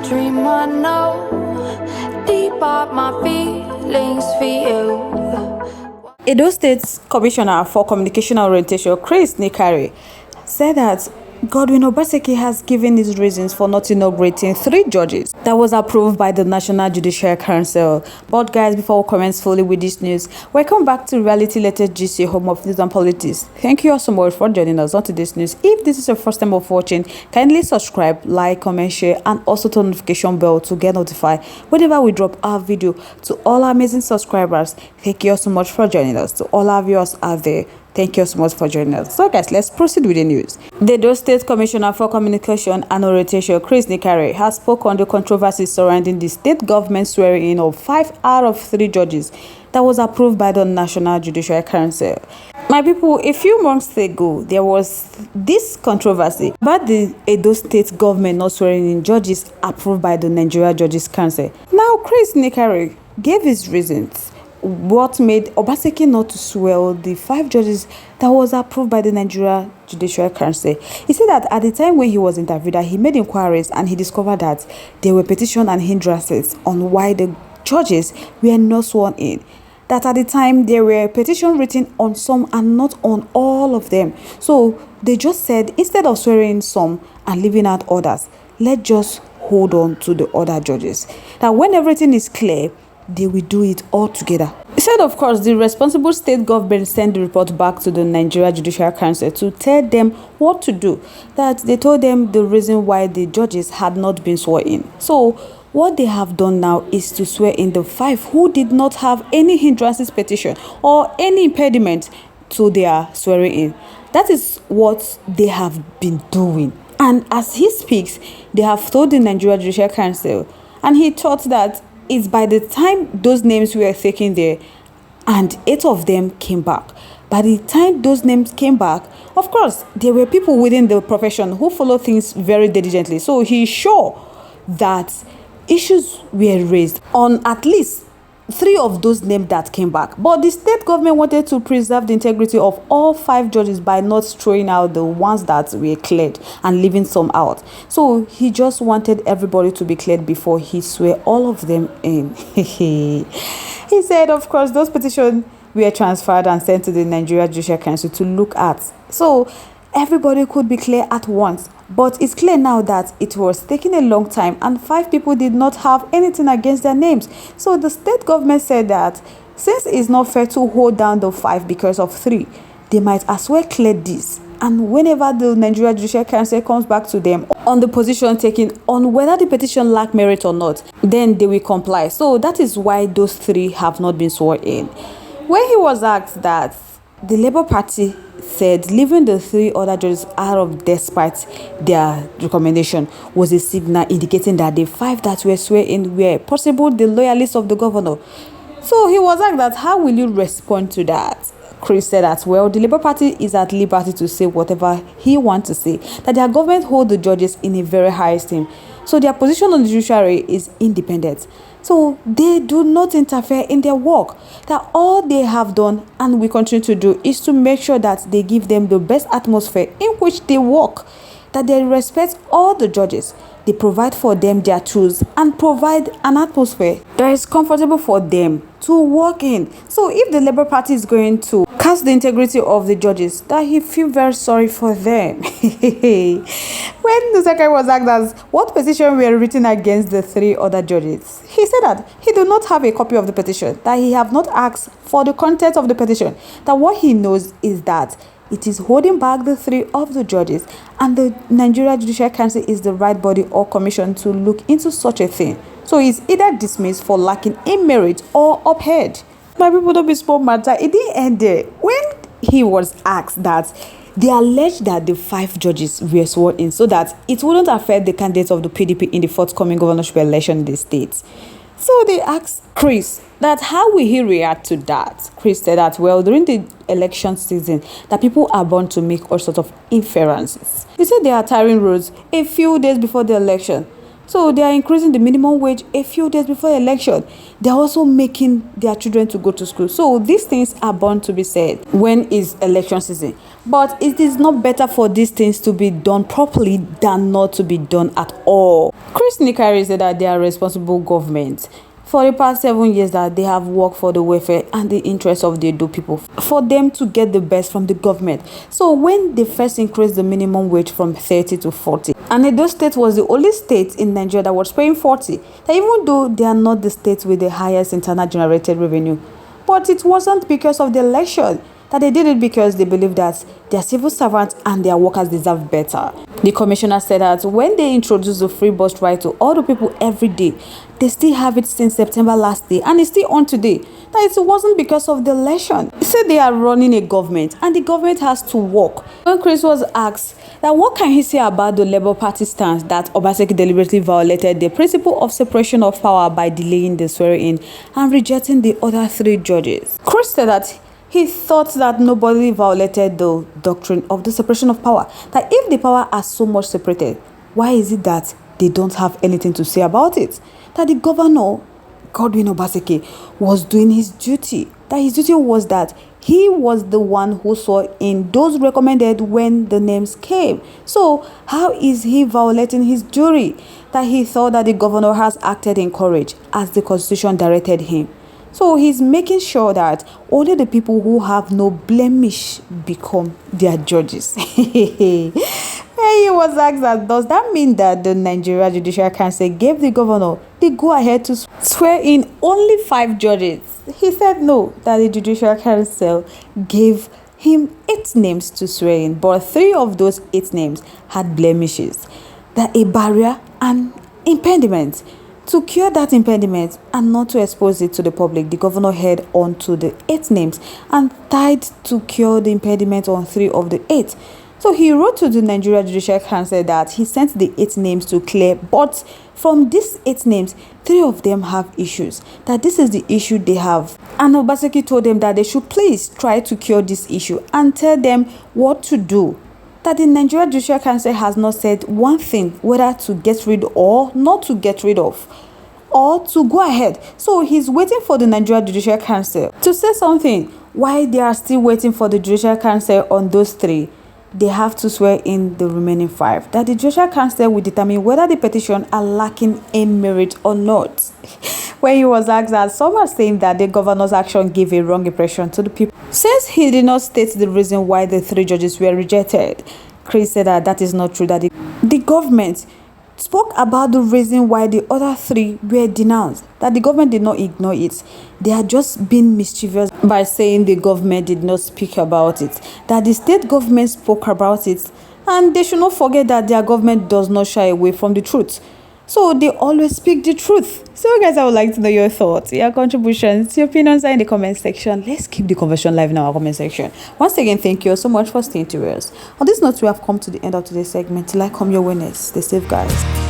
dream I know deep up my feelings for you. Edo State's Commissioner for Communication and Orientation, Chris Nikari, said that Godwin Obaseki has given his reasons for not inaugurating 3 judges. That was approved by the National Judicial Council. But guys, before we commence fully with this news, welcome back to Reality Latest GC, home of news and politics. Thank you all so much for joining us on today's news. If this is your first time of watching, kindly subscribe, like, comment, share, and also turn the notification bell to get notified whenever we drop our video. To all our amazing subscribers, thank you all so much for joining us. To all our viewers out there, thank you so much for joining us. So guys, let's proceed with the news. The Edo State Commissioner for Communication and Orientation, Chris Nikari, has spoken on the controversy surrounding the state government swearing in of 5 out of 3 judges that was approved by the National Judicial Council. My people, a few months ago, there was this controversy about the Edo State government not swearing in judges approved by the Nigeria Judges Council. Now, Chris Nikari gave his reasons what made Obaseki not to swear the 5 judges that was approved by the Nigeria Judicial Council. He said that at the time when he was interviewed, that he made inquiries and he discovered that there were petitions and hindrances on why the judges were not sworn in. That at the time there were petitions written on some and not on all of them. So they just said, instead of swearing some and leaving out others, let's just hold on to the other judges. That when everything is clear, they will do it all together. He said, of course, the responsible state government sent the report back to the Nigeria Judicial Council to tell them what to do. That they told them the reason why the judges had not been sworn in. So what they have done now is to swear in the 5 who did not have any hindrances petition or any impediment to their swearing in. That is what they have been doing. And as he speaks, they have told the Nigeria Judicial Council, and he thought that it's by the time those names were taken there and 8 of them came back. By the time those names came back, of course, there were people within the profession who follow things very diligently. So he's sure that issues were raised on at least 3 of those names that came back. But the state government wanted to preserve the integrity of all 5 judges by not throwing out the ones that were cleared and leaving some out. So he just wanted everybody to be cleared before he swore all of them in. He said, of course, those petitions were transferred and sent to the Nigeria Judicial Council to look at. So everybody could be clear at once. But it's clear now that it was taking a long time and 5 people did not have anything against their names. So the state government said that since it's not fair to hold down the 5 because of 3, they might as well clear this. And whenever the Nigeria Judicial Council comes back to them on the position taken on whether the petition lack merit or not, then they will comply. So that is why those 3 have not been sworn in. When he was asked that, the Labour Party said leaving the 3 other judges out of despite their recommendation was a signal indicating that the 5 that were sworn in were possible the loyalists of the governor. So he was asked that, how will you respond to that? Chris said that, well, the Labour Party is at liberty to say whatever he wants to say, that their government hold the judges in a very high esteem. So their position on the judiciary is independent. So they do not interfere in their work. That all they have done and we continue to do is to make sure that they give them the best atmosphere in which they work. That they respect all the judges. They provide for them their tools and provide an atmosphere that is comfortable for them to work in. So if the Labour Party is going to cast the integrity of the judges, that he feel very sorry for them. When the secretary was asked as what petition were written against the 3 other judges, he said that he do not have a copy of the petition, that he have not asked for the content of the petition, that what he knows is that it is holding back the 3 of the judges, and the Nigeria Judicial Council is the right body or commission to look into such a thing. So he's either dismissed for lacking in merit or upheld. My people, don't be small matter. It didn't end there. When he was asked that, they alleged that the 5 judges were sworn in so that it wouldn't affect the candidates of the PDP in the forthcoming governorship election in the states. So they asked Chris that how will he react to that. Chris said that, well, during the election season, that people are born to make all sorts of inferences. He said there are tiring roads a few days before the election. So they are increasing the minimum wage a few days before the election. They are also making their children to go to school. So these things are bound to be said when is election season. But it is not better for these things to be done properly than not to be done at all. Chris Nikari said that they are responsible government. For the past 7 years that they have worked for the welfare and the interests of the Edo people, for them to get the best from the government. So when they first increased the minimum wage from 30 to 40, and Edo State was the only state in Nigeria that was paying 40, that even though they are not the state with the highest internal generated revenue, but it wasn't because of the election, that they did it because they believe that their civil servants and their workers deserve better. The commissioner said that when they introduced the free bus ride to all the people every day, they still have it since September last day and it's still on today. That it wasn't because of the election. He said they are running a government and the government has to work. When Chris was asked that what can he say about the Labour Party stance that Obaseki deliberately violated the principle of separation of power by delaying the swearing-in and rejecting the other 3 judges, Chris said that he thought that nobody violated the doctrine of the separation of power. That if the power are so much separated, why is it that they don't have anything to say about it? That the governor, Godwin Obaseki, was doing his duty. That his duty was that he was the one who saw in those recommended when the names came. So how is he violating his duty? That he thought that the governor has acted in courage as the constitution directed him. So he's making sure that only the people who have no blemish become their judges. He was asked that, does that mean that the Nigeria Judicial Council gave the governor the go-ahead to swear in only 5 judges? He said no, that the Judicial Council gave him 8 names to swear in, but 3 of those 8 names had blemishes, that a barrier and impediment. To cure that impediment and not to expose it to the public, the governor held on to the 8 names and tried to cure the impediment on 3 of the 8. So he wrote to the Nigeria Judicial Council that he sent the 8 names to clear, but from these 8 names, 3 of them have issues, that this is the issue they have. And Obaseki told them that they should please try to cure this issue and tell them what to do. That the Nigeria Judicial Council has not said one thing, whether to get rid or not to get rid of, or to go ahead. So he's waiting for the Nigeria Judicial Council to say something. Why they are still waiting for the Judicial Council on those 3, they have to swear in the remaining 5. That the Judicial Council will determine whether the petition are lacking in merit or not. When he was asked that, some are saying that the governor's action gave a wrong impression to the people, since he did not state the reason why the 3 judges were rejected. Chris said that that is not true, that the government spoke about the reason why the other 3 were denounced, that the government did not ignore it. They are just being mischievous by saying the government did not speak about it, that the state government spoke about it, and they should not forget that their government does not shy away from the truth. So they always speak the truth. So guys, I would like to know your thoughts, your contributions, your opinions are in the comment section. Let's keep the conversation live in our comment section. Once again, thank you so much for staying to us. On this note, we have come to the end of today's segment. Till I come your way next, stay safe guys.